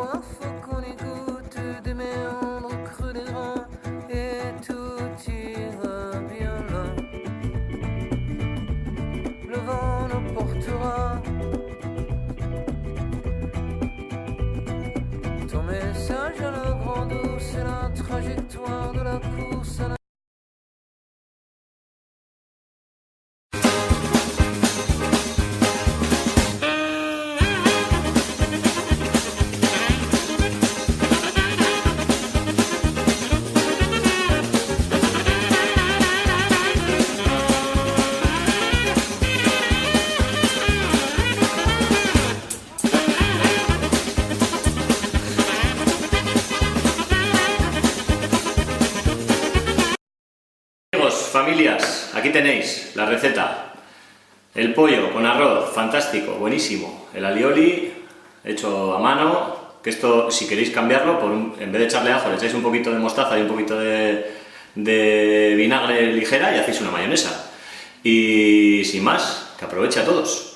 loin, faut qu'on y goûte des méandres creux des reins, et tout ira bien loin. Le vent nous portera. Ton message à la grande eau, c'est la trajectoire de la course à la... Familias, aquí tenéis la receta. El pollo con arroz, fantástico, buenísimo. El alioli hecho a mano, que esto si queréis cambiarlo, en vez de echarle ajo le echáis un poquito de mostaza y un poquito de vinagre ligera y hacéis una mayonesa. Y sin más, que aproveche a todos.